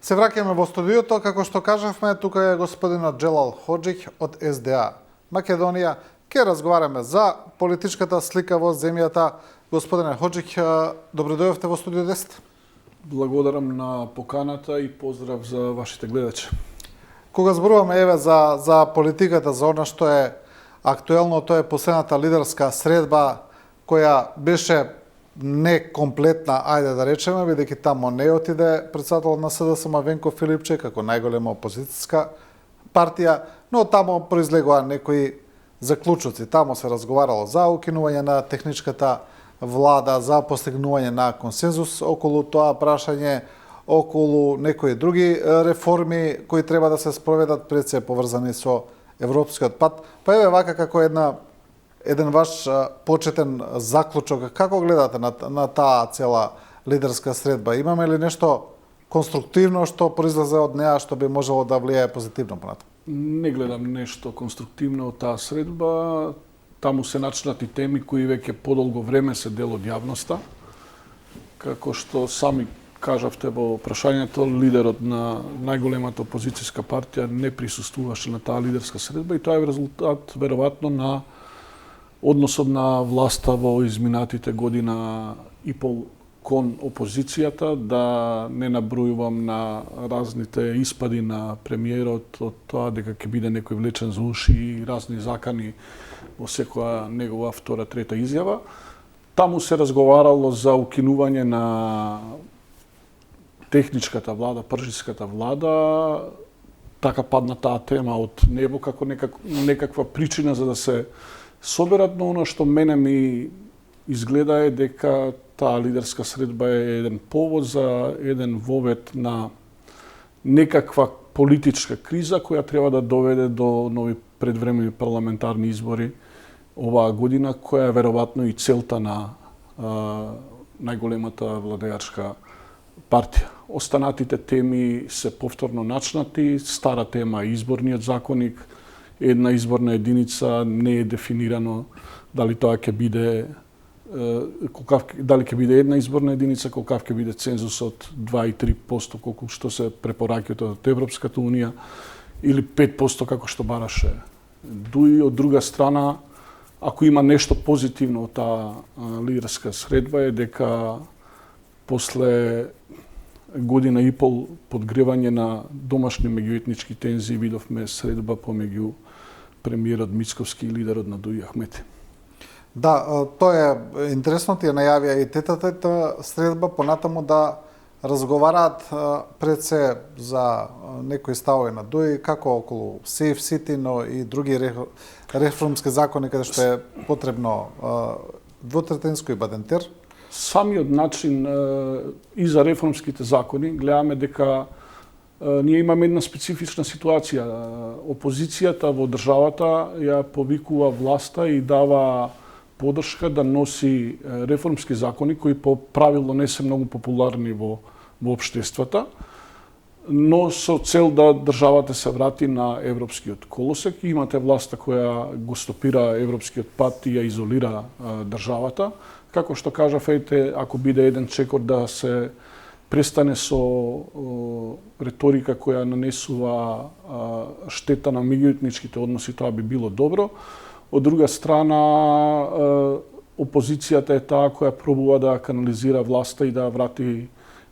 Се враќаме во студиото, како што кажавме, тука е господинот Джелал Хоџих од СДА Македонија. Ке разговараме за политичката слика во земјата. Господине Хоџих, добро дојдовте во студио 10. Благодарам на поканата и поздрав за вашите гледачи. Кога зборуваме за политиката, за она што е актуелно, тоа е последната лидерска средба која беше некомплетна, ајде да речеме, бидејќи тамо не отиде председателот на СДСМ Венко Филипче како најголема опозицијска партија, но тамо произлегоа некои заклучоци. Тамо се разговарало за укинување на техничката влада, за постигнување на консензус околу тоа прашање, околу некои други реформи кои треба да се спроведат, пред се поврзани со европскиот пат. Па еве вака како еден ваш почетен заклучок, како гледате на таа цела лидерска средба? Имаме ли нешто конструктивно што произлезе од неа што би можело да влијае позитивно понатаму? Не гледам нешто конструктивно од таа средба. Таму се начнати теми кои веќе подолго време се дел од јавноста. Како што сами кажавте во прашањето, лидерот на најголемата опозицијска партија не присуствуваше на таа лидерска средба и тоа е резултат веројатно на односот на власта во изминатите година и пол кон опозицијата, да не набројувам на разните испади на премиерот од тоа дека ќе биде некој влечен за уши и разни закани во секоја негова втора, трета изјава. Таму се разговарало за укинување на техничката влада, пржиската влада, така падна таа тема од небо како некаква причина за да се соберат, но оно што мене ми изгледа е дека таа лидерска средба е еден повод за еден вовет на некаква политичка криза која треба да доведе до нови предвремени парламентарни избори оваа година, која е веројатно и целта на најголемата владеачка партија. Останатите теми се повторно начнати, стара тема е изборниот законник, една изборна единица, не е дефинирано дали тоа ќе биде дали ќе биде една изборна единица, колкав ќе биде цензусот 2 и 3% колку што се препораќаат од Европската унија или 5% како што бараше Дуи. Од друга страна, ако има нешто позитивно од таа лидерска средба е дека после година и пол подгревање на домашни меѓуетнички тензии видовме средба помеѓу премиерот Мицковски и лидерот на Дуи Ахмети. Да, тоа е интересно, тие најавија и тета средба понатаму да разговараат пред се за некои ставови на Дуи, како околу Safe City, но и други реформски закони каде што е потребно двотретинско и бадентер. Самиот начин и за реформските закони гледаме дека ние имаме една специфична ситуација. Опозицијата во државата ја повикува власта и дава подршка да носи реформски закони кои по правило не се многу популарни во општеството, но со цел да државата се врати на европскиот колосек. Имате власта која го стопира европскиот пат и ја изолира државата. Како што кажав, ако биде еден чекор да се престане со реторика која нанесува штета на меѓуетничките односи, тоа би било добро. Од друга страна, опозицијата е таа која пробува да канализира власта и да врати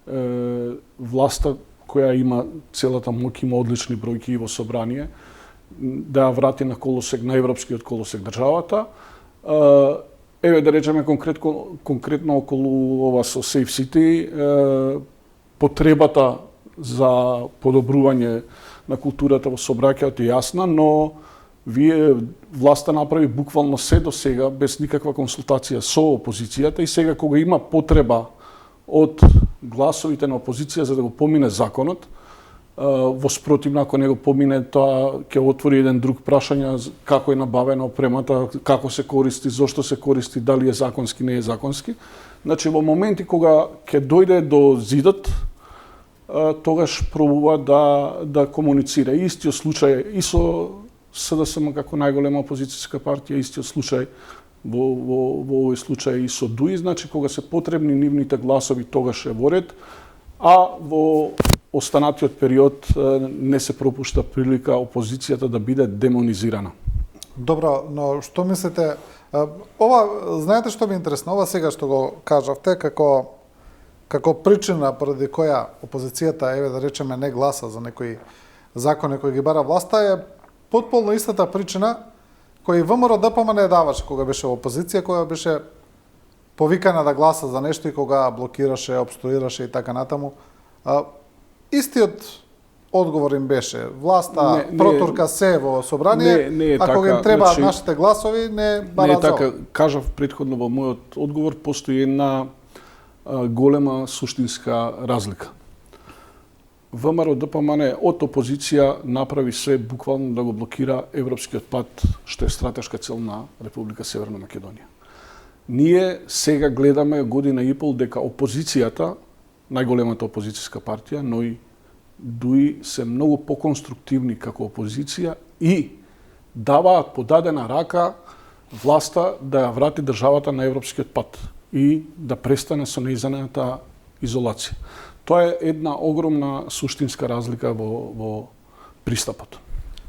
власта која има целата моќ, има одлични бројки и во собрание, да ја врати на колосек, на европскиот колосек државата. Еве да речеме конкретно околу ова со Safe City, потребата за подобрување на културата во сообраќајот е јасна, но власта направи буквално се до сега без никаква консултација со опозицијата и сега кога има потреба од гласовите на опозиција за да го помине законот, во спротивно ако не го помине, тоа ќе отвори еден друг прашања како е набавена опремата, како се користи, зошто се користи, дали е законски, не е законски. Значи во моменти кога ќе дојде до зидот, тогаш пробува да комуницира. Истиот случај и со СДСМ како најголема опозицијска партија, истиот случај во овој случај и со Дуи, значи кога се потребни нивните гласови, тогаш е во ред, а во останатиот период не се пропушта прилика опозицијата да биде демонизирана. Добро, но што мислите, ова, знаете што ми е интересно, ова сега што го кажавте, како причина поради која опозицијата, еве да речеме, не гласа за некои закони кои ги бара власта, е потполно истата причина кој ВМРО ДПМН не даваше кога беше во опозиција, кога беше повикана да гласа за нешто и кога блокираше, обструираше и така натаму. Истиот одговор им беше власта протурка се во собрание, ако им требаат нашите гласови, не бара за. Не е така, кажав претходно во мојот одговор, постои една голема суштинска разлика. ВМРО ДПМН од опозиција направи се буквално да го блокира европскиот пат, што е стратешка цел на Република Северна Македонија. Ние сега гледаме година и пол дека опозицијата, најголемата опозицијска партија, но и ДУИ се многу поконструктивни како опозиција и даваат подадена рака власта да ја врати државата на европскиот пат и да престане со неизаната изолација. Тоа е една огромна суштинска разлика во пристапот.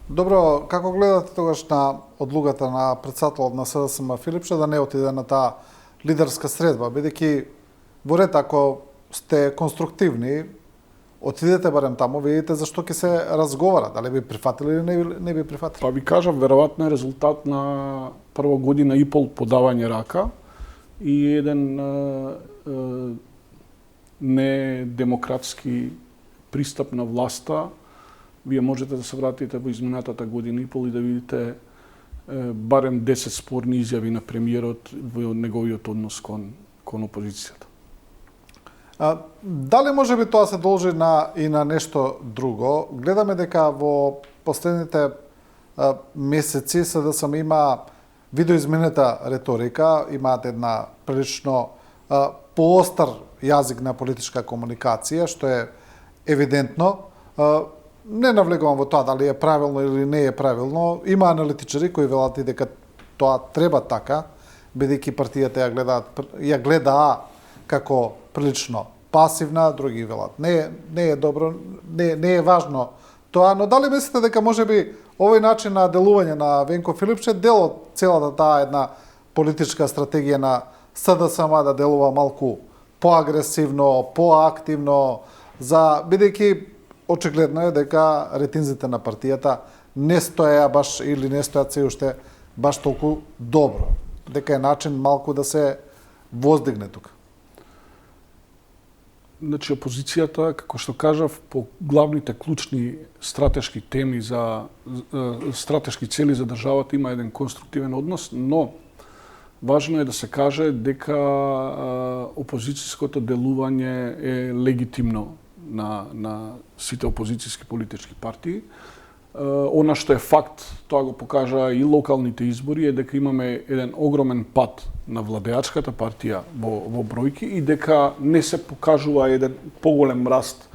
Добро, како гледате тогаш на одлугата на претседателот на СДСМ Филипше да не отиде на таа лидерска средба, бидејќи во ред ако сте конструктивни, отидете барем таму, видите зашто ќе се разговара, дали би прифатили или не би прифатили? Па ви кажав, веројатно е резултат на прва година и пол подавање рака и еден недемократски пристап на власта. Вие можете да се вратите во изминатата година и пол и да видите барем 10 спорни изјави на премиерот во неговиот однос кон опозицијата. Дали може би тоа се должи и на нешто друго? Гледаме дека во последните месеци СДСМ има видоизменета реторика, имаат една прилично поостар јазик на политичка комуникација, што е евидентно. Не навлегувам во тоа дали е правилно или не е правилно. Има аналитичари кои велат и дека тоа треба така, бидејќи партијата ја гледаа како прилично пасивна, други велат не е добро, не е важно тоа, но дали мислите дека можеби овој начин на делување на Венко Филипче дел од целата таа една политичка стратегија на СДСМ да делува малку поагресивно, поактивно, бидејќи очигледно е дека ретинзите на партијата не стоеа баш или не стојат се уште баш толку добро, дека е начин малку да се воздигне тука. Значи, опозицијата, како што кажав, по главните клучни стратешки теми стратешки цели за државата има еден конструктивен однос, но важно е да се каже дека опозицијското делување е легитимно на сите опозицијски политички партии. Она што е факт, тоа го покажа и локалните избори, е дека имаме еден огромен пат на владеачката партија во бројки и дека не се покажува еден поголем раст.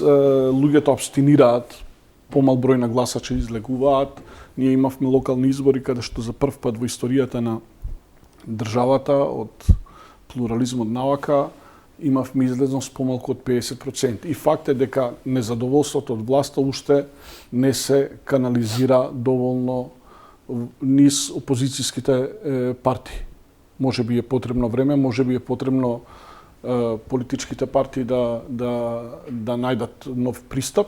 Луѓето абстинираат, помал број на гласачи излегуваат. Ние имавме локални избори каде што за прв пат во историјата на државата од плурализмот навака имавме излезност помалку од 50%. И факт е дека незадоволството од власта уште не се канализира доволно низ опозицијските партии. Може би е потребно време, може би е потребно политичките партии да најдат нов пристап,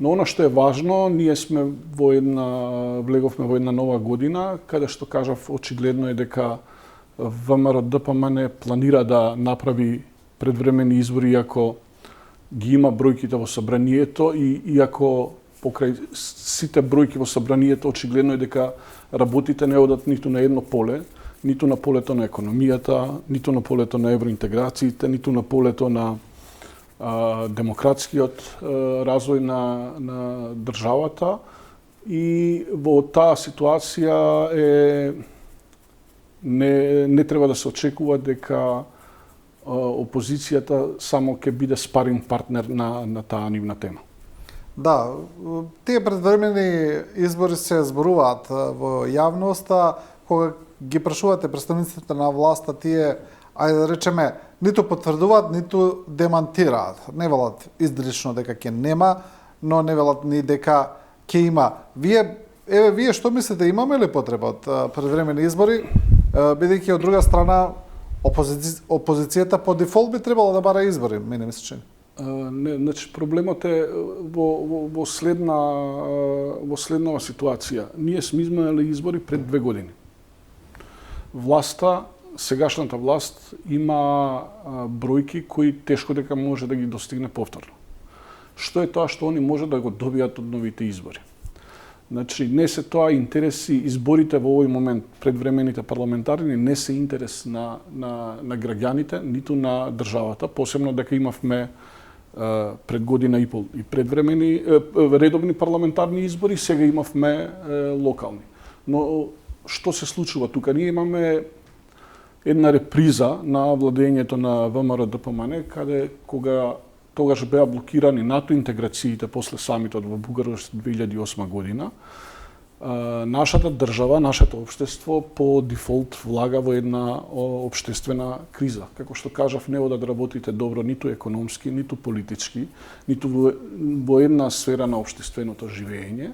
но она што е важно, ние сме влеговме во една нова година, каде што кажав очигледно е дека ВМРО ДПМН планира да направи предвремени избори, иако ги има бројките во собранието и иако покрај сите бројки во собранието очигледно е дека работите не одат ниту на едно поле, ниту на полето на економијата, ниту на полето на евроинтеграциите, ниту на полето на демократскиот развој на државата. И во таа ситуација не треба да се очекува дека опозицијата само ќе биде спаринг партнер на таа нивна тема. Да, тие предвремени избори се зборуваат во јавноста, кога ги прашувате представниците на власта, тие, ајде да речеме, ниту потврдуваат, ниту демантираат. Не велат издрично дека ќе нема, но не велат ни дека ќе има. Вие што мислите, имаме ли потреба од предвремени избори, бидејќи од друга страна опозицијата по дефолт би требало да бара избори, мене ми се чини. Не, значи проблемот е во следнава ситуација. Ние сме изминали избори пред 2 години. Власта, сегашната власт има бројки кои тешко дека може да ги достигне повторно. Што е тоа што они може да го добијат од новите избори? Значи, не се тоа интереси, изборите во овој момент, предвремените парламентарни, не се интерес на граѓаните, ниту на државата, посебно дека имавме пред година и пол и предвремени редовни парламентарни избори, сега имавме локални. Но што се случува тука? Ние имаме една реприза на владењето на ВМРО-ДПМН, кога тогаш беа блокирани НАТО интеграциите после самитот во Бугарешт 2008 година, нашата држава, нашето општество по дефолт влага во една општествена криза. Како што кажав, не ода да работите добро ниту економски, ниту политички, ниту во една сфера на општественото живење.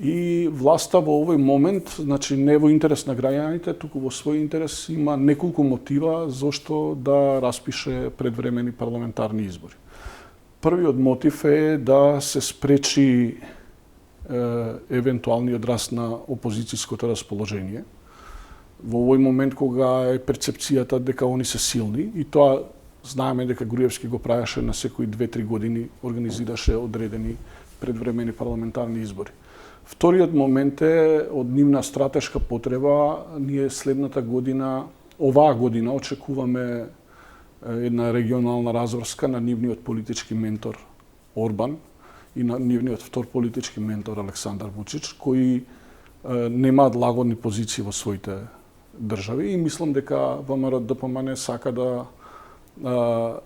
И власта во овој момент, значи не во интерес на граѓаните, туку во свој интерес има неколку мотива зошто да распише предвремени парламентарни избори. Првиот мотив е да се спречи евентуалниот раст на опозицијското расположение. Во овој момент кога е перцепцијата дека они се силни, и тоа знаеме дека Груевски го правеше на секои 2-3 години, организираше одредени предвремени парламентарни избори. Вториот момент е од нивна стратешка потреба. Ние следната година, оваа година, очекуваме една регионална разврска на нивниот политички ментор Орбан и на нивниот втор политички ментор Александар Вучич, кои немаат лагодни позиции во своите држави, и мислам дека ВМРО-ДПМН сака да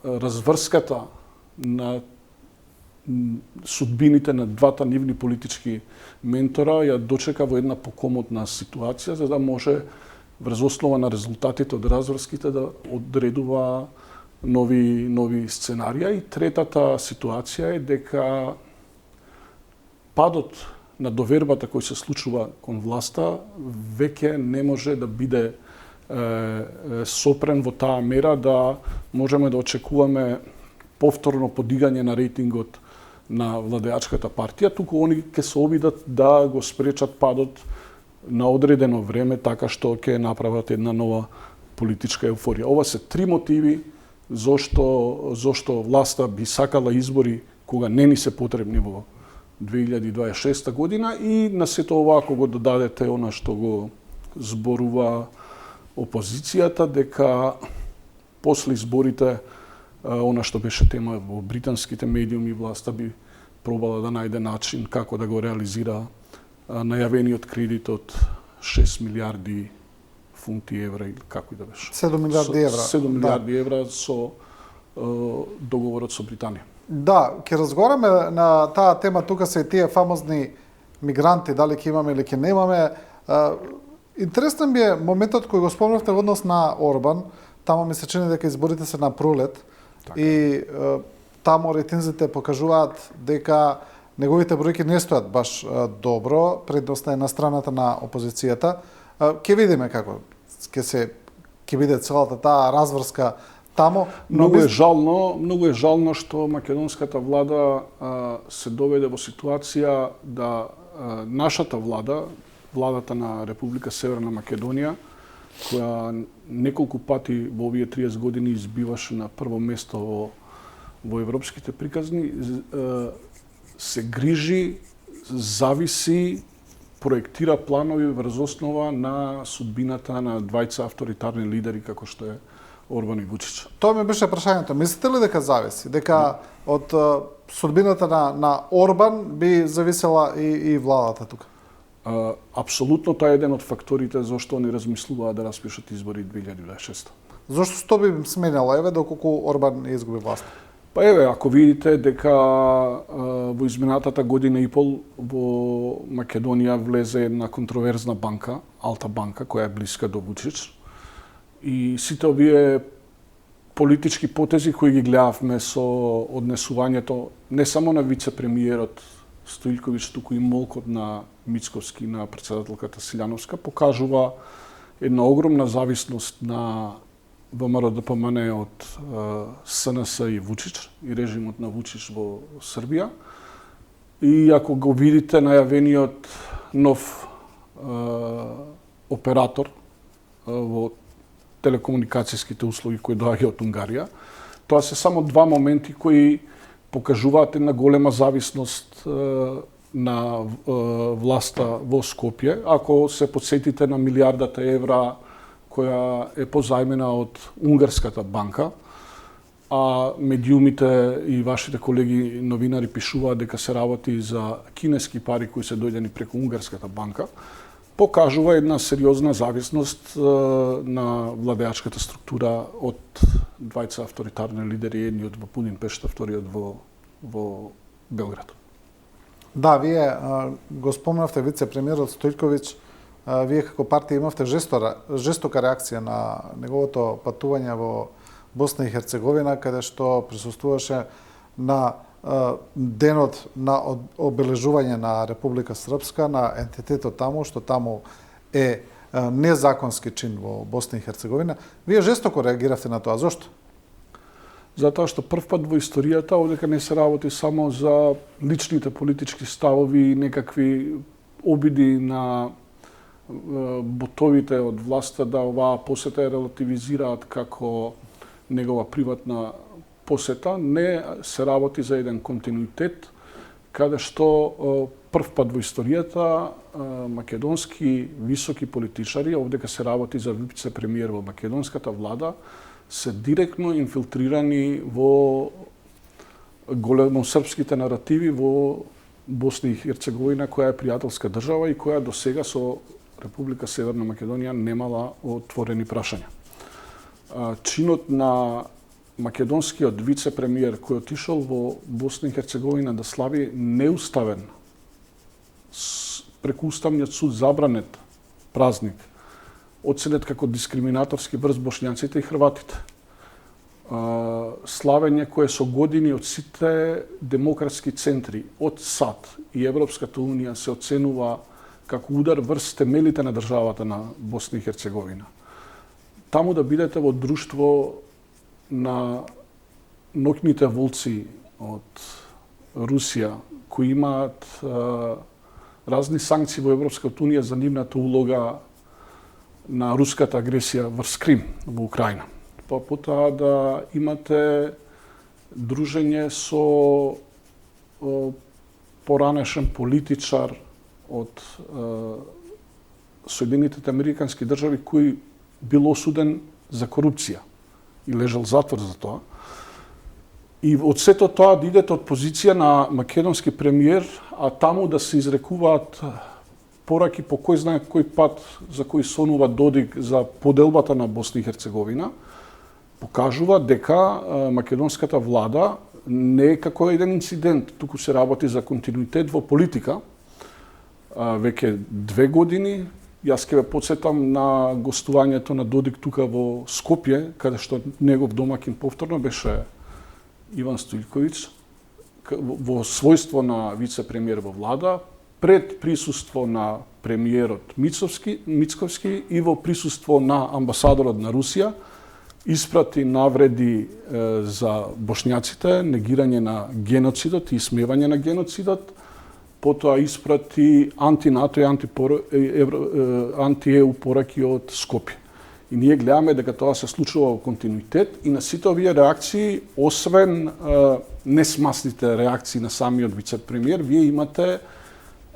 разврската на судбините на двата нивни политички ментора ја дочека во една покомотна ситуација, за да може врз основа на резултатите од разврските да одредува нови сценарија. И третата ситуација е дека падот на довербата кој се случува кон власта веќе не може да биде сопрен во таа мера да можеме да очекуваме повторно подигање на рейтингот на владеачката партија, туку они ќе се обидат да го спречат падот на одредено време, така што ќе направат една нова политичка еуфорија. Ова се 3 мотиви зошто власта би сакала избори кога не ни се потребни во 2026 година, и на сето ова ако го додадете она што го зборува опозицијата, дека после изборите она што беше тема во британските медиуми, власта би пробала да најде начин како да го реализира најавениот кредит од 6 милиарди фунти евра, или како и да беше. 7 милиарди евра. 7 милиарди евра со договорот со Британија. Да, ќе разговараме на таа тема, тука се и тие фамозни мигранти, дали ќе имаме или ќе немаме. Интересен ми е моментот кој го спомнавте во однос на Орбан. Тамо ми се чини дека изборите се на пролет. Така. И тамо рейтинзите покажуваат дека неговите бројки не стојат баш добро, предноста е на страната на опозицијата. Ќе видиме како ќе биде целата таа разврска тамо. Многу е жално што македонската влада се доведе во ситуација да нашата влада, владата на Република Северна Македонија, која неколку пати во овие 30 години избиваше на прво место во европските приказни, се грижи, зависи, проектира планови врз основа на судбината на двајца авторитарни лидери како што е Орбан и Вучич. Тоа ми беше прашањето. Мислите ли дека зависи? Дека од судбината на Орбан би зависела и владата тука? Апсолутно тоа е еден од факторите зашто они размислуваат да распишат избори 2026. Зошто што би сменило, доколку Орбан изгуби власт? Па ако видите дека во изминатата година и пол во Македонија влезе една контроверзна банка, Алта банка, која е блиска до Вучич, и сите овие политички потези кои ги гледавме со однесувањето не само на вице-премиерот Стоилковиќ, туку и молкот на Мицковски, на претседателката Силјановска, покажува една огромна зависност на ВМРО-ДПМН од СНС и Вучич, и режимот на Вучич во Србија. И ако го видите најавениот нов оператор во телекомуникацијските услуги кои доаѓа од Унгарија, тоа се само два моменти кои покажуваат една голема зависност на власта во Скопје. Ако се подсетите на милиардата евра која е позајмена од Унгарската банка, а медиумите и вашите колеги новинари пишуваат дека се работи за кинески пари кои се дојдени преку Унгарската банка, покажува една сериозна зависност на владеачката структура од двајца авторитарни лидери, едниот во Пудин Пешта, вториот во Белград. Да, вие го спомнавте вице-премиерот Стојковиќ, вие како партија имавте жестока реакција на неговото патување во Босна и Херцеговина, каде што присуствуваше на денот на обележување на Република Српска, на ентитетот таму, што таму е незаконски чин во Босна и Херцеговина. Вие жестоко реагиравте на тоа. Зошто? Затоа што првпат во историјата овдека не се работи само за личните политички ставови и некакви обиди на ботовите од власта да оваа посета ја релативизираат како негова приватна посета. Не, се работи за еден континуитет, каде што првпат во историјата македонски високи политичари, овдека се работи за вице-премиер во македонската влада, се директно инфилтрирани во големосрпските наративи во Босна и Херцеговина, која е пријателска држава и која до сега со Република Северна Македонија немала отворени прашања. Чинот на македонскиот вице-премиер кој отишол во Босна и Херцеговина да слави неуставен, преку Уставниот суд забранет празник, оценет како дискриминаторски врз бошњаците и хрватите. Славење кое со години од сите демократски центри, од САД и Европската унија се оценува како удар врз темелите на државата на Босна и Херцеговина. Таму да бидете во друштво на ноќните волци од Русија, кои имаат разни санкции во Европската унија за нивната улога на руската агресија врз Крим во Украина. Па потоа да имате дружење со поранешен политичар од Соединетите Американски држави кој бил осуден за корупција и лежал затвор за тоа. И од сето тоа да идете од позиција на македонски премиер, а таму да се изрекуваат пораки по кој знае кој пат за кој сонува Додик за поделбата на Босна и Херцеговина, покажува дека македонската влада не е како еден инцидент, туку се работи за континуитет во политика. Веќе 2 години, јас ќе ве потсетам на гостувањето на Додик тука во Скопје, каде што негов домакин повторно беше Иван Стоилковиќ, во својство на вице-премиер во влада, пред присуство на премиерот Мицковски и во присуство на амбасадорот на Русија, испрати навреди за бошњаците, негирање на геноцидот и исмевање на геноцидот, потоа испрати анти-НАТО и анти-ЕУ пораки од Скопје. И ние гледаме дека тоа се случува во континуитет и на сите овие реакции, освен несмасните реакции на самиот вице-премиер, вие имате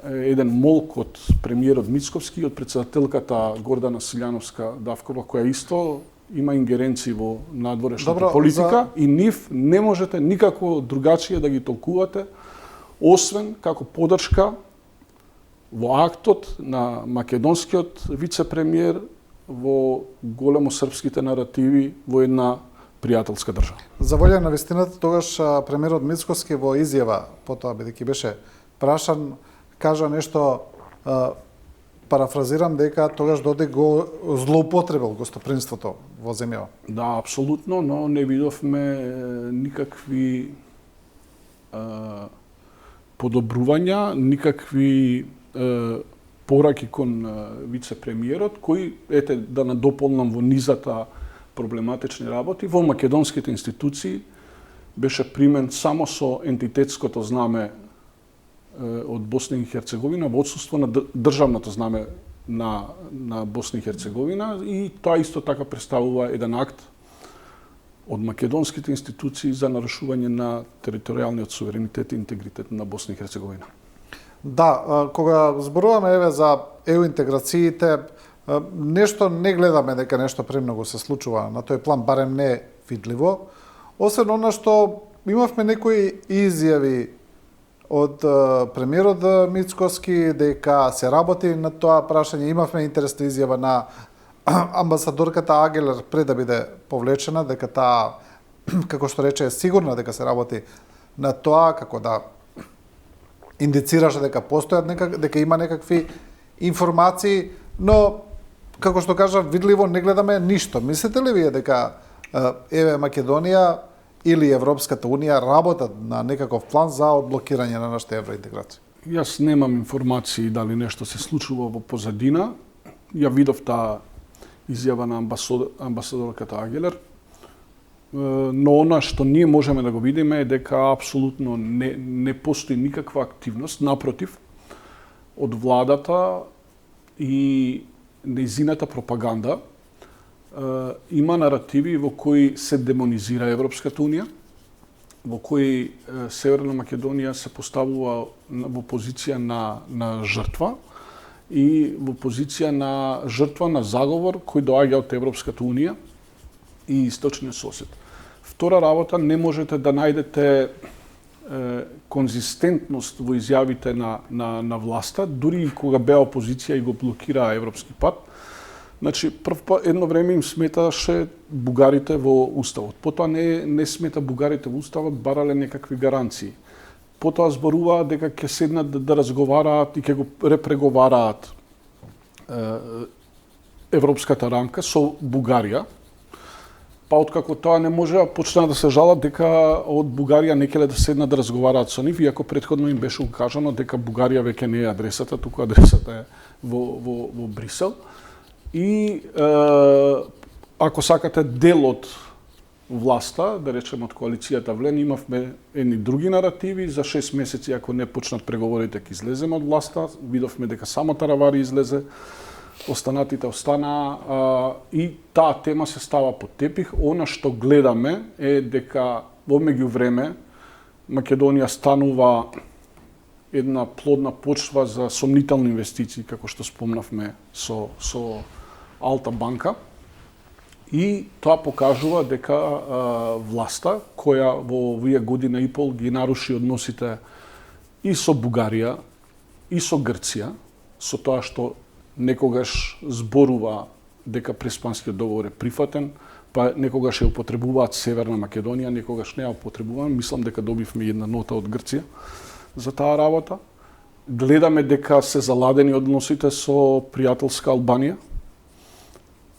еден молк од премиерот Мицковски и од председателката Гордана Силјановска-Давкова, која исто има ингеренции во надворешната политика и нив не можете никако другачие да ги толкувате, освен како подршка во актот на македонскиот вице-премиер во големосрпските наративи во една пријателска држава. За волја на вистината, тогаш премиерот Мицковски во изјава, потоа бидејќи беше прашан, кажа нешто парафразирам дека тогаш Додик го злоупотребил гостопримството во земјава. Да, апсолутно, но не видовме никакви подобрувања, никакви пораки кон вице-премиерот, кој, ете, да надополнам во низата проблематични работи, во македонските институции беше примен само со ентитетското знаме од Босна и Херцеговина во отсуство на државното знаме на Босна и Херцеговина, и тоа исто така представува еден акт од македонските институции за нарушување на територијалниот суверенитет и интегритет на Босна и Херцеговина. Да, кога зборуваме еве за ЕУ интеграциите, нешто не гледаме дека нешто премногу се случува на тој план, барем не видливо. Освен она што имавме некои изјави од премиерот Мицкоски дека се работи на тоа прашање. Имавме интересна изјава на амбасадорката Агелер пред да биде повлечена, дека таа, како што рече, е сигурна дека се работи на тоа, како да индицираше дека постојат дека има некакви информации, но како што кажа, видливо не гледаме ништо. Мислите ли вие дека еве Македонија или Европската Унија работат на некаков план за одблокирање на нашата евроинтеграција? Јас немам информации дали нешто се случува во позадина. Ја видов таа изјава на амбасадорката Агелер, но она што ние можеме да го видиме е дека апсолутно не постои никаква активност, напротив, од владата и нејзината пропаганда има наративи во кои се демонизира Европската Унија, во кои Северна Македонија се поставува во позиција на жртва и во позиција на жртва на заговор кој доаѓа од Европската Унија и источниот сосед. Втора работа, не можете да најдете конзистентност во изјавите на власта, дури и кога беа опозиција и го блокираа европски пат. Значи, едно време им сметаше бугарите во уставот. Потоа не смета бугарите во уставот, барале некакви гаранции. Потоа зборуваа дека ќе седнат да разговараат и ќе го репреговараат европската рамка со Бугарија. Па откако тоа не можеа, почнаа да се жалат дека од Бугарија не ќе да седнат да разговараат со нив, иако претходно им беше укажано дека Бугарија веќе не е адресата, туку адресата е во Брисел. И ако сакате дел од власта, да речеме од коалицијата Влен, имавме едни други наративи, за 6 месеци ако не почнат преговорите ќе излеземе од власта, видовме дека само Таравари излезе, останатите остана и таа тема се става под тепих. Она што гледаме е дека во меѓувреме Македонија станува една плодна почва за сомнителни инвестиции, како што спомнавме со Алта банка, и тоа покажува дека власта, која во овие година и пол ги наруши односите и со Бугарија, и со Грција, со тоа што некогаш зборува дека Преспанскиот договор е прифатен, па некогаш ја употребуваат Северна Македонија, некогаш не ја употребуваат. Мислам дека добивме една нота од Грција за таа работа. Гледаме дека се заладени односите со пријателска Албанија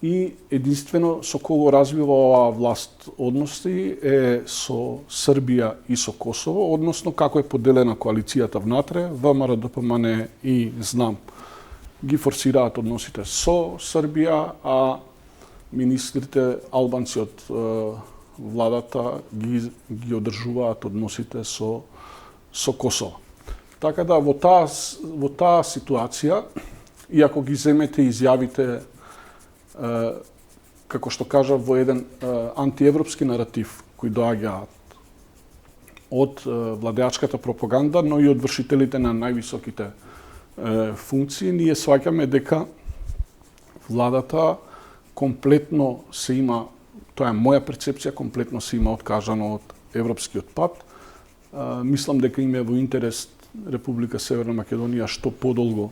и единствено со кого развива оваа власт односи е со Србија и со Косово, односно како е поделена коалицијата внатре, ВМРО, ДПМН и ЗНАМ ги форсираат односите со Србија, а министрите албанци од владата ги одржуваат односите со Косово. Така да во таа ситуација, и ако ги земете изјавите, како што кажа, во еден антиевропски наратив кој доаѓаат од владеачката пропаганда, но и од вршителите на највисоките функции, ние сваќаме дека владата комплетно се има, тоа е моја перцепција, комплетно се има откажано од европскиот пат. Мислам дека им е во интерес Република Северна Македонија што подолго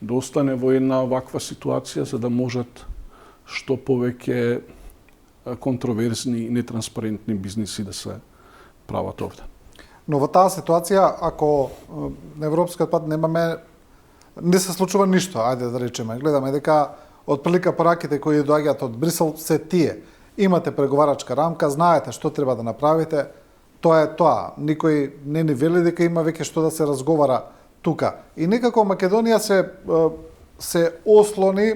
да остане во една ваква ситуација, за да можат што повеќе контроверзни и нетранспарентни бизниси да се прават овде. Но во таа ситуација, ако на европскиот пат немаме не се случува ништо, ајде да речеме. Гледаме дека отприлика пораките кои доаѓаат од Брисел се тие. Имате преговарачка рамка, знаете што треба да направите, тоа е тоа. Никој не ни вели дека има веќе што да се разговара тука. И некако Македонија се ослони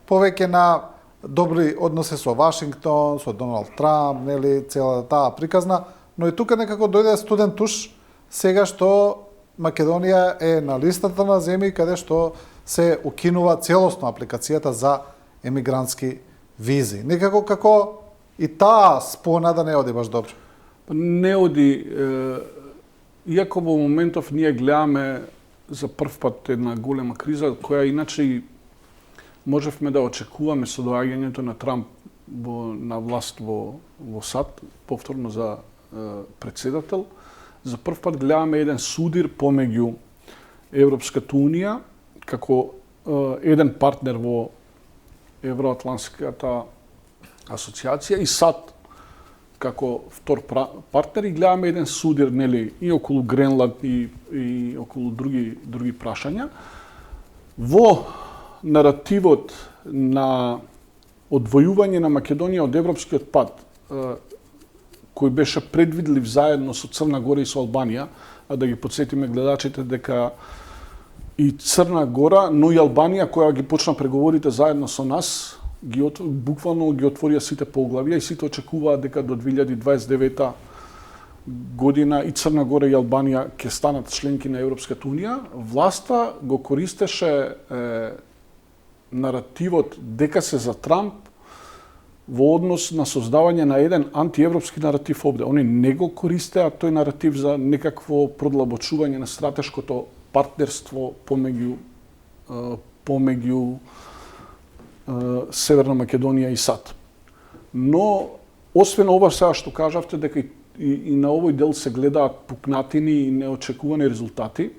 повеќе на добри односи со Вашингтон, со Доналд Трамп, нели, целата таа приказна, но и тука некако дојде студен туш сега што Македонија е на листата на земји каде што се укинува целосно апликацијата за емигрантски визи. Некако како и таа спона да не оди баш добро. Не оди, иако во моментов ние гледаме за прв пат една голема криза, која иначе и можевме да очекуваме со доаѓањето на Трамп на власт во САД, повторно за председател, за прв пат гледаме еден судир помеѓу Европската Унија како еден партнер во Евроатлантската асоциација и САД како втор партнер и гледаме еден судир, нели, и околу Гренланд и околу други прашања. Во наративот на одвојување на Македонија од европскиот пат, кој беше предвидлив заедно со Црна Гора и со Албанија, а да ги подсетиме гледачите дека и Црна Гора, но и Албанија, која ги почна преговорите заедно со нас, буквално ги отворија сите поглавја и сите очекуваат дека до 2029 година и Црна Гора и Албанија ќе станат членки на Европската Унија. Власта го користеше наративот дека се за Трамп во однос на создавање на еден антиевропски наратив овде. Они не го користеа тој наратив за некакво продлабочување на стратешкото партнерство помеѓу Северна Македонија и САД. Но, освен ова сега што кажавте, дека и на овој дел се гледаат пукнатини и неочекувани резултати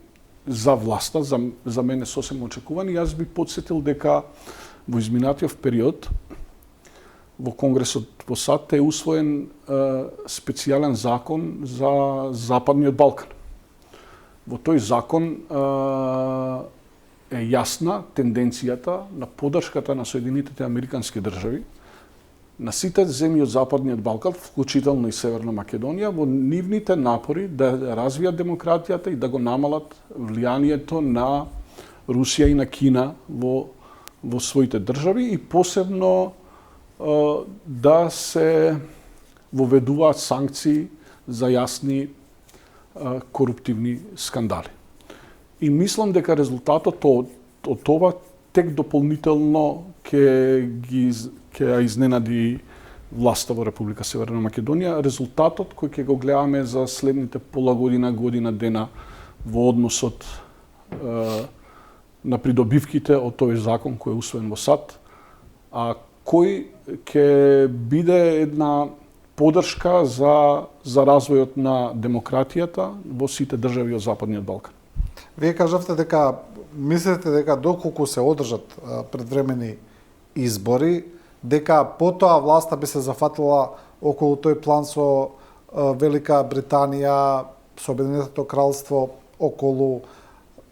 за власта, за мене сосем очекувани, јас би подсетил дека во изминатиот период во Конгресот во САД е усвоен специјален закон за Западниот Балкан. Во тој закон е јасна тенденцијата на поддршката на Соединетите Американски држави на сите земји од Западниот Балкан, вклучително и Северна Македонија, во нивните напори да развијат демократијата и да го намалат влијанието на Русија и на Кина во своите држави и посебно да се воведуваат санкции за јасни коруптивни скандали. И мислам дека резултатот од това тек дополнително ќе ја изненади власта во Република Северна Македонија. Резултатот кој ќе го гледаме за следните пола година дена во односот на придобивките од тој закон кој е усвоен во САД, а кој ќе биде една поддршка за развојот на демократијата во сите држави од Западниот Балкан. Вие кажавте дека мислите дека доколку се одржат предвремени избори, дека потоа власта би се зафатила околу тој план со Велика Британија, со Обединетото кралство, околу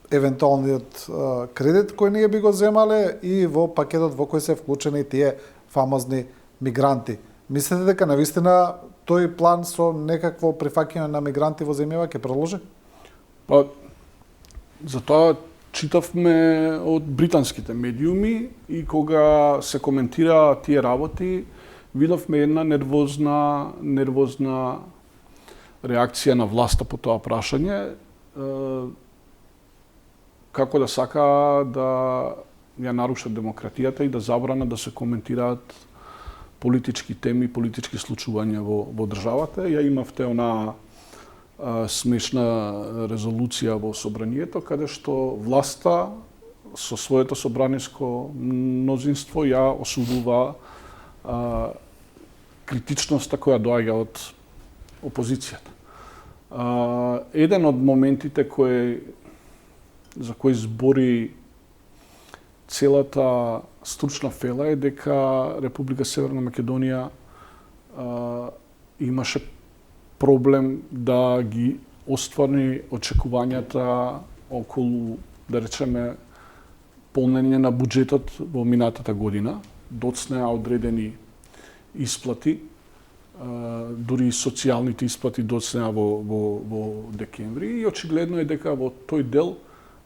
евентуалниот кредит кој ние би го земале и во пакетот во кој се вклучени тие фамозни мигранти. Мислите дека навистина тој план со некакво прифаќање на мигранти во земјава ќе продолжи? Па, затоа читавме од британските медиуми и кога се коментираа тие работи, видовме една нервозна реакција на власта по тоа прашање, како да сака да ја нарушат демократијата и да забранат да се коментираат политички теми, политички случувања во државата. Ја имавте она смешна резолуција во собранието, каде што власта со своето собраниско мнозинство ја осудува критичноста која доаѓа од опозицијата. Еден од моментите за кој збори целата стручна фела е дека Република Северна Македонија имаше проблем да ги остварни очекувањата околу, да речеме, полнење на буџетот во минатата година, доцнеа одредени исплати, дури и социјалните исплати доцнеа во декември и очигледно е дека во тој дел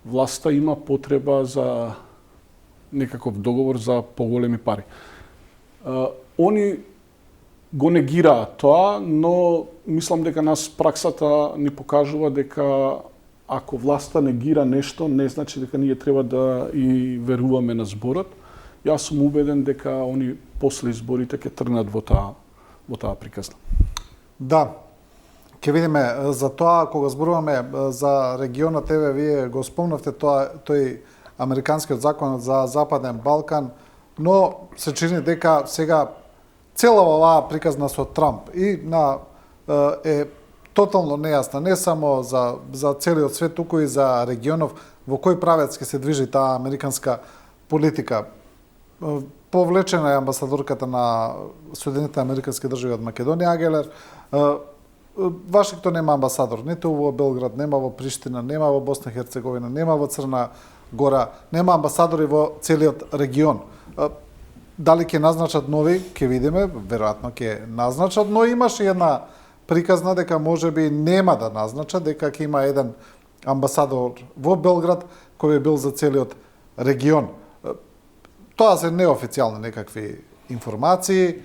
власта има потреба за некаков договор за поголеми пари. Они го негираат тоа, но мислам дека нас праксата ни покажува дека ако власта негира нешто, не значи дека ние треба да и веруваме на зборот. Јас сум убеден дека они после изборите ќе тргнат во таа приказна. Да, ќе видиме за тоа кога зборуваме за регионот, еве вие го спомнавте тој американскиот закон за Западен Балкан, но се чини дека сега цела оваа приказна со Трамп и е тотално нејасна, не само за целиот свет, туку и за регионов, во кој правец ќе се движи таа американска политика. Повлечена е амбасадорката на Соединетите американски држави од Македонија, Агелер. Вашингтон нема амбасадор, ниту во Белград, нема во Приштина, нема во Босна и Херцеговина, нема во Црна Гора, нема амбасадори во целиот регион. Дали ќе назначат нови, ќе видиме, веројатно ќе назначат, но имаше една приказна дека можеби нема да назначат, дека ќе има еден амбасадор во Белград кој би бил за целиот регион. Тоа се неофицијални некакви информации.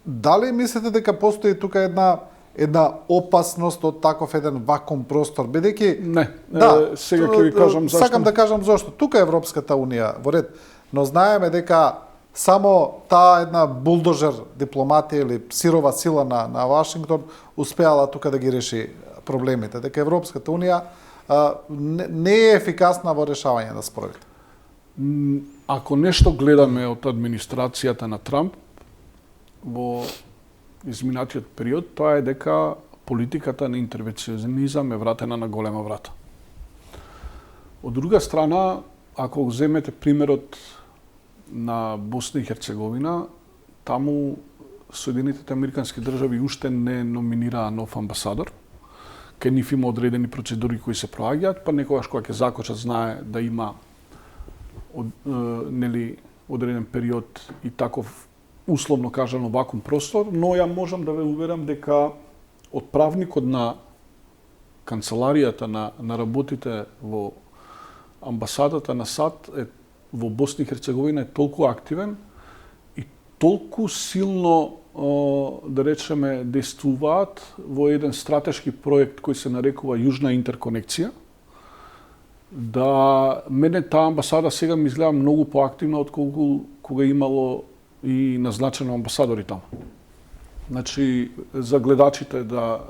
Дали мислите дека постои тука една опасност од таков еден вакуум простор, бидејќи Не, сега ќе ви кажам зашто. Сакам да кажам зашто. Тука Европската унија во ред, но знаеме дека само таа една булдожер дипломатија или сирова сила на Вашингтон успеала тука да ги реши проблемите, дека Европската унија не е ефикасна во решавање на споровите. Ако нешто гледаме од администрацијата на Трамп во изминатиот период, тоа е дека политиката на интервенционизам е вратена на голема врата. Од друга страна, ако го земете примерот на Босна и Херцеговина, таму Соединетите американски држави уште не номинираа нов амбасадор. Кај нив има одредени процедури кои се проаѓаат, па некогаш кога ќе закочат знае да има одреден период и таков условно кажано вакуум простор, но ја можам да ве уверам дека отправникот на канцеларијата на работите во амбасадата на САД во Босна и Херцеговина е толку активен и толку силно да речеме действуваат во еден стратешки проект кој се нарекува Јужна интерконекција, да мене таа амбасада сега ми изгледа многу поактивна отколку кога имало и назначено амбасадори таму. Значи, за гледачите да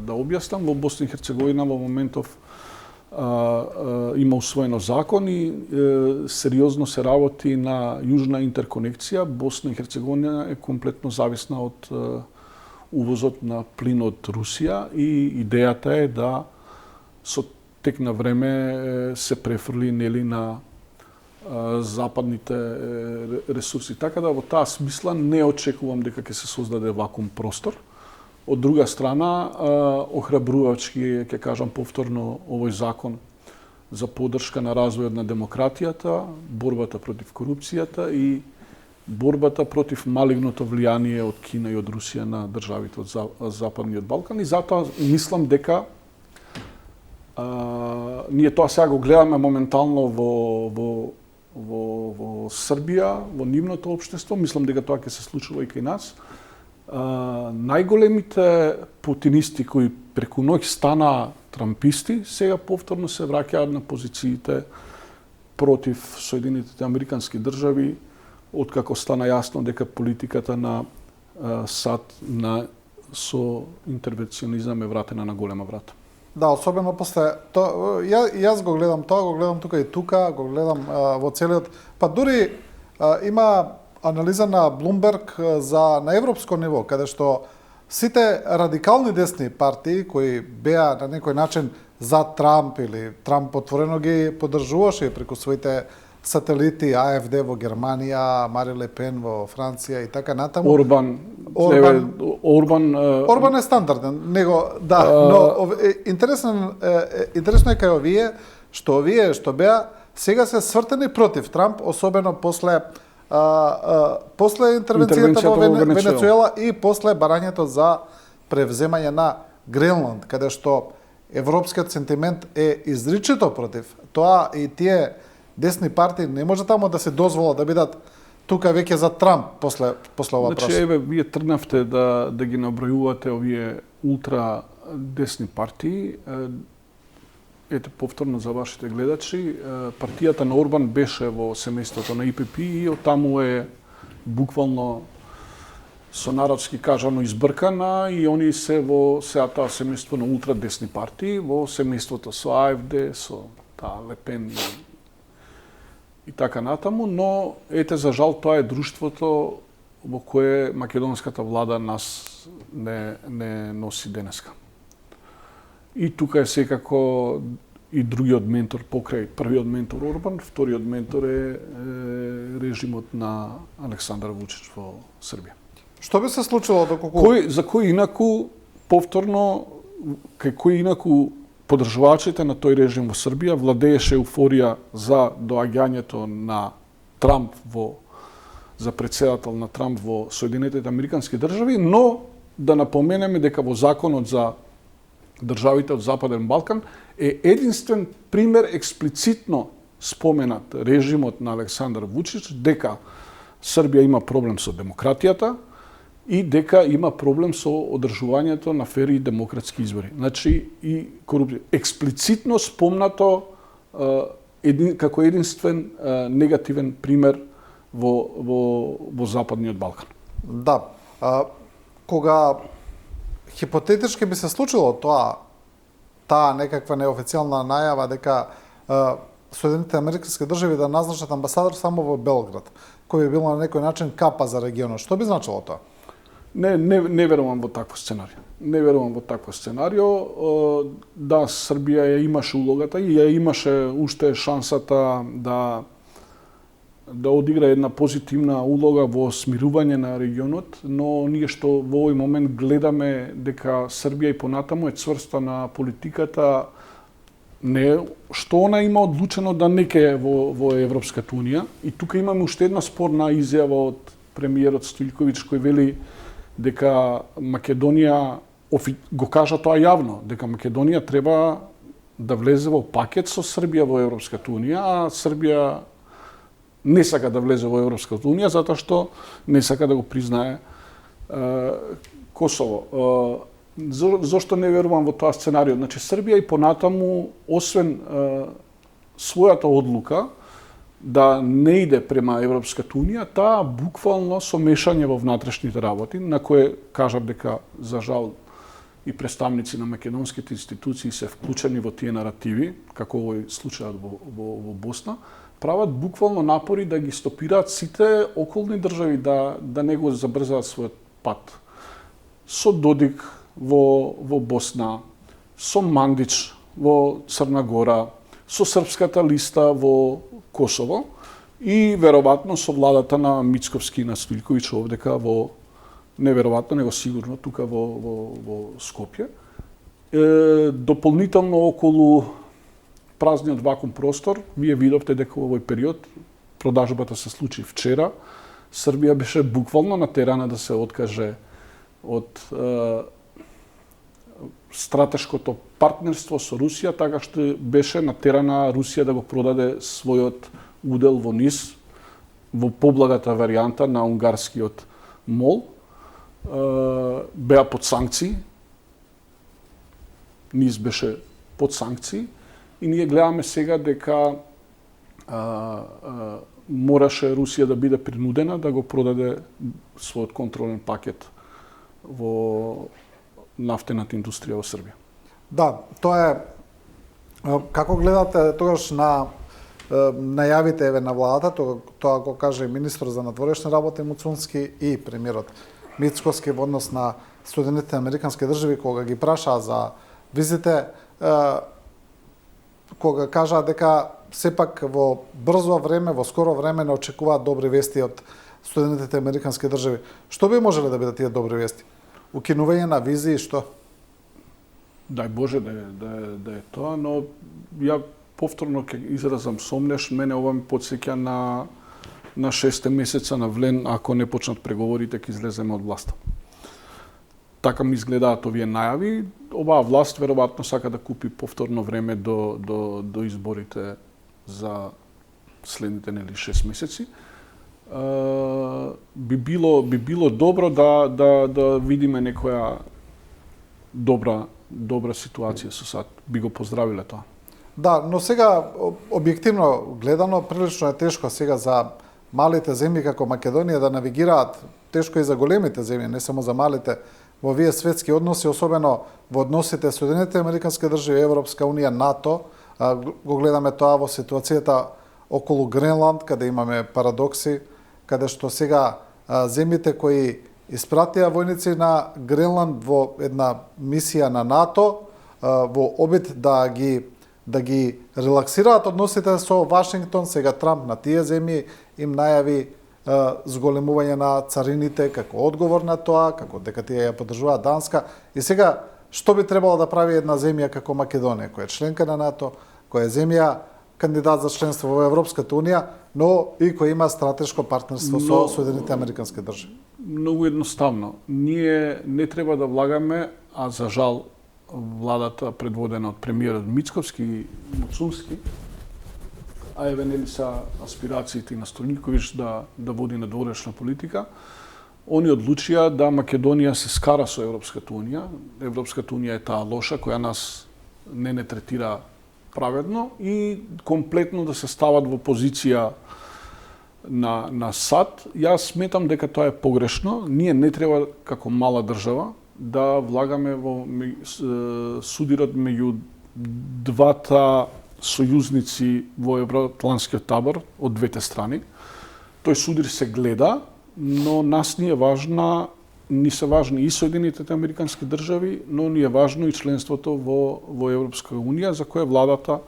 објаснам, во Босна и Херцеговина во моментов има усвоено закон и сериозно се работи на Јужна интерконекција. Босна и Херцеговина е комплетно зависна од увозот на плин од Русија и идејата е да со тек на време се префрли на западните ресурси. Така да во таа смисла не очекувам дека ќе се создаде вакуум простор. Од друга страна, охрабрувачки ќе кажам повторно овој закон за поддршка на развојот на демократијата, борбата против корупцијата и борбата против малигното влијание од Кина и од Русија на државите од Западниот Балкан. И затоа мислам дека ние тоа сега го гледаме моментално во Србија, во нивното општество, мислам дека тоа ќе се случува и кај нас. Најголемите путинисти кои преку ноќ стана трамписти, сега повторно се враќаат на позициите против Соединетите американски држави, откако стана јасно дека политиката на САД со интервенционизам е вратена на голема врата. Да, особено после јас го гледам тоа, го гледам тука и тука, го гледам во целиот, па дури има анализа на Блумберг на европско ниво, каде што сите радикални десни партии кои беа на некој начин за Трамп или Трамп отворено ги поддржуваше преку своите сателити, АФД во Германија, Мари Ле Пен во Франција и така натаму. Орбан е стандарден, но интересно е кај овие што беа сега се свртени против Трамп, особено после интервенцијата во Венецуела и после барањето за превземање на Гренланд, каде што европскиот сентимент е изричито против тоа и тие десни партии не може тамо да се дозволат да бидат тука веќе за Трамп после ова Значи, еве, вие тргнавте да ги набројувате овие ултра десни партии. Ете, повторно за вашите гледачи, партијата на Орбан беше во семејството на ИПП и оттаму е буквално со народски кажано избркана и они се во сеата семејство на ултра десни партии, во семејството со АФД, со Ле Пен и така натаму, но ете за жал тоа е друштвото во кое македонската влада нас не носи денеска. И тука е секако и другиот ментор покрај првиот ментор Орбан, вториот ментор е режимот на Александар Вучич во Србија. Што би се случило доколку кој инаку повторно кој инаку поддржувачите на тој режим во Србија владееше еуфорија за доаѓањето на Трамп за претседател на Трамп во Соединетите Американски држави, но да напоменеме дека во законот за државите од Западен Балкан е единствен пример експлицитно споменат режимот на Александар Вучич дека Србија има проблем со демократијата и дека има проблем со одржувањето на фери и демократски избори. Значи и корупција. Експлицитно спомнато како единствен негативен пример во Западниот Балкан. Да. Кога хипотетички би се случило таа некаква неофицијална најава дека Соединетите Американски држави да назначат амбасадор само во Белград, кој би било на некој начин капа за регионот, што би значило тоа? Не верувам во такво сценарио. Не верувам во такво сценарио. Да, Србија ја имаше улогата и ја имаше уште шансата да одигра една позитивна улога во смирување на регионот, но ние што во овој момент гледаме дека Србија и понатаму е цврста на политиката, не што она има одлучено да не ке во Европската унија. И тука имаме уште една спорна изјава од премиерот Стојковиќ кој вели дека Македонија го кажа тоа јавно, дека Македонија треба да влезе во пакет со Србија во Европската унија, а Србија не сака да влезе во Европската унија затоа што не сака да го признае Косово. Зошто не верувам во тоа сценарио? Значи Србија и понатаму, освен својата одлука да не иде према Европската унија, таа буквално со мешање во внатрешните работи, на кое кажав дека за жал и представници на македонските институции се вклучени во тие наративи, како овој случајот во Босна, прават буквално напори да ги стопираат сите околни држави да не го забрзаат својот пат. Со Додик во Босна, со Мандич во Црна Гора, со Српската листа во Косово и веројатно со владата на Мицковски и на Стојковиќ овдека не веројатно, него сигурно тука во Скопје. Дополнително околу празниот вакуум простор, вие видовте дека во овој период продажбата се случи вчера. Србија беше буквално натерана да се откаже од стратешкото партнерство со Русија, така што беше натерана Русија да го продаде својот удел во НИС во поблагата варијанта на унгарскиот МОЛ. Беа под санкции. НИС беше под санкции и ние гледаме сега дека мораше Русија да биде принудена да го продаде својот контролен пакет во нафтената индустрија во Србија. Да, тоа е. Како гледате тогаш на најавите на владата, тоа го каже и министр за надворешни работи Муцунски и премиерот Мицковски во однос на Соединетите Американски држави, кога ги прашаа за визите, кога кажаа дека сепак во брзо време, во скоро време не очекуваат добри вести од Соединетите Американски држави. Што би можеле да бидат тие добри вести? Укинување на визи и што? Дај Боже да е тоа, но ја повторно ќе изразам сомнеш, мене ова ми потсеќа на 6 месеца на влен, ако не почнат преговорите, ќе излеземе од власта. Така ми изгледаат овие најави. Оваа власт веројатно сака да купи повторно време до изборите за следните 6 месеци. Би било добро да видиме некоја добра ситуација со САД. Би го поздравиле тоа. Да, но сега објективно гледано прилично е тешко сега за малите земји како Македонија да навигираат, тешко и за големите земји, не само за малите, во овие светски односи, особено во односите со Соединетите американски држави, Европска унија, НАТО. Го гледаме тоа во ситуацијата околу Гренланд, каде имаме парадокси, каде што сега земјите кои испратија војници на Гренланд во една мисија на НАТО, во обид да ги релаксираат односите со Вашингтон, сега Трамп на тие земји им најави зголемување на царините како одговор на тоа, како дека тие ја поддржуваат Данска. И сега, што би требало да прави една земја како Македонија, која е членка на НАТО, која е земја кандидат за членство во Европската унија, но и која има стратешко партнерство со Соединетите американски држави? Многу едноставно. Ние не треба да влагаме, а за жал владата предводена од премиерот Мицковски и Муцунски, а еве нели са аспирациите на Столниковиќ да води надворешна политика, они одлучија да Македонија се скара со Европската унија. Европската унија е таа лоша која нас не третира праведно и комплетно да се стават во позиција на САД. Јас сметам дека тоа е погрешно. Ние не треба како мала држава да влагаме во судирот меѓу двата сојузници во евроатлантскиот табор од двете страни. Тој судир се гледа, но нас ни се важни и Соединетите американски држави, но ни е важно и членството во Европска унија, за кое владата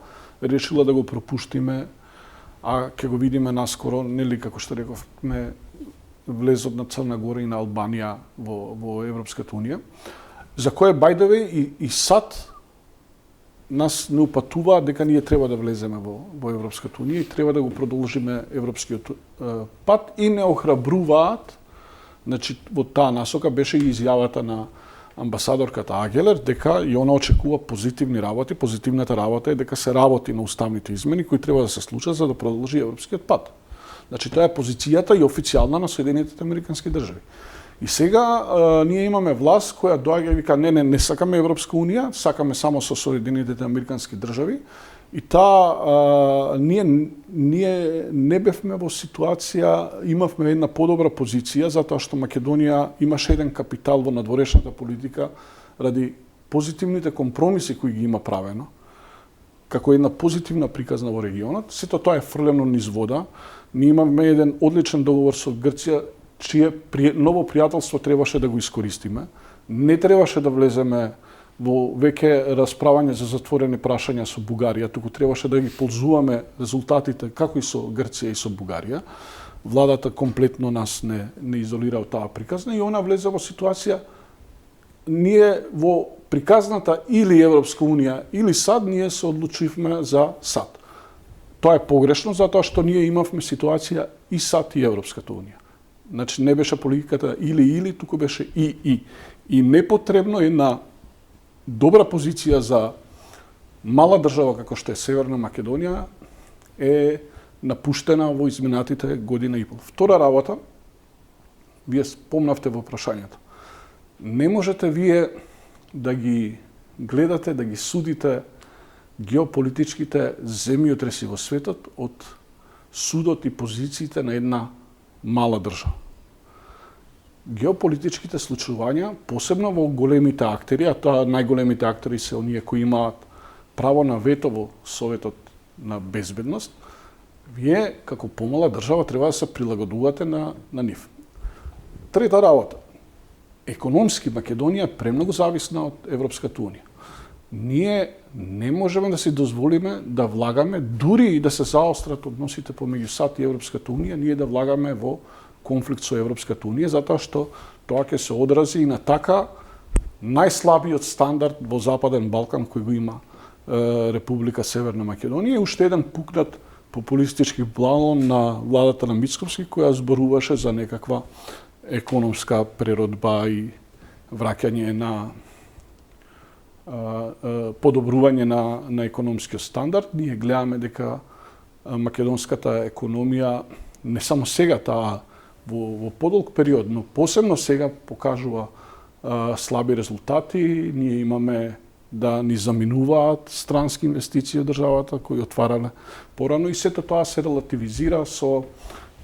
решила да го пропуштиме, а ќе го видиме наскоро, нели како што рековме, влезот на Црна Гора и на Албанија во Европската унија, за кое бајдеве и САД нас не упатува дека ние треба да влеземе во Европската унија и треба да го продолжиме европскиот пат и не охрабруваат. Значи, во таа насока беше и изјавата на амбасадорката Агелер дека и она очекува позитивни работи. Позитивната работа е дека се работи на уставните измени кои треба да се случат за да продолжи европскиот пат. Значи, тоа е позицијата и официјална на Соединетите американски држави. И сега ние имаме власт која доаѓа и вика не сакаме Европска унија, сакаме само со Соединетите американски држави. И ние не бевме во ситуација, имавме една подобра позиција затоа што Македонија имаше еден капитал во надворешната политика ради позитивните компромиси кои ги има правено, како една позитивна приказна во регионот. Сето тоа е фрлено низ вода. Ние имавме еден одличен договор со Грција, чие ново пријателство требаше да го искористиме. Не требаше да влеземе во веќе расправање за затворени прашања со Бугарија, туку требаше да ги ползуваме резултатите како и со Грција и со Бугарија. Владата комплетно нас не изолира од таа приказна и она влезе во ситуација ние во приказната или Европска унија или САД, ние се одлучивме за САД. Тоа е погрешно затоа што ние имавме ситуација и САД и Европската унија. Значи не беше политиката или, туку беше и. И непотребно е на добра позиција за мала држава како што е Северна Македонија е напуштена во изминатите година и пол. Втора работа, вие спомнавте во прашањето. Не можете вие да ги гледате, да ги судите геополитичките земјотреси во светот од судот и позициите на една мала држава. Геополитичките случувања, посебно во големите актери, а тоа најголемите актери се оние кои имаат право на вето во Советот на безбедност, вие како помала држава треба да се прилагодувате на нив. Трета работа. Економски Македонија премногу зависна од Европската унија. Ние не можеме да си дозволиме да влагаме, дури и да се заострат односите помеѓу САД и Европската унија, ние да влагаме во конфликт со Европската унија, затоа што тоа ќе се одрази и на така најслабиот стандард во Западен Балкан кој го има Република Северна Македонија, уште еден пукнат популистички балон на владата на Мицковски, која зборуваше за некаква економска преродба и враќање на подобрување на економскиот стандард. Ние гледаме дека македонската економија не само сега таа во подолг период, но посебно сега покажува слаби резултати. Ние имаме да ни заминуваат странски инвестиции од државата кои отварале порано и сето тоа се релативизира со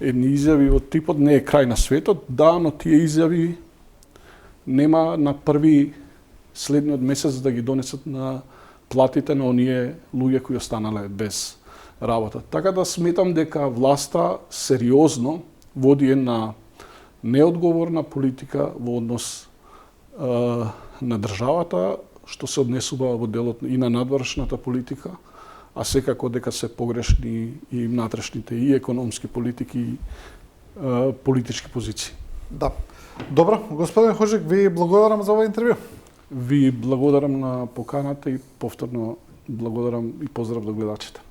едни изјави од типот не е крај на светот, да, но тие изјави нема на први следниот месец да ги донесат на платите на оние луѓе кои останале без работа. Така да сметам дека власта сериозно води една неодговорна политика во однос на државата, што се однесува во делот и на надворешната политика, а секако дека се погрешни и внатрешните и економски политики и политички позиции. Да. Добро, господин Хожик, ви благодарам за ова интервју. Ви благодарам на поканата и повторно благодарам и поздрав до гледачите.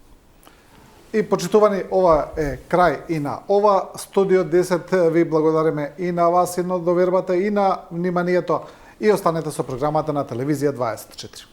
И почитувани, ова е крај и на ова Студио 10. Ви благодариме и на вас, и на довербата, и на вниманието. И останете со програмата на Телевизија 24.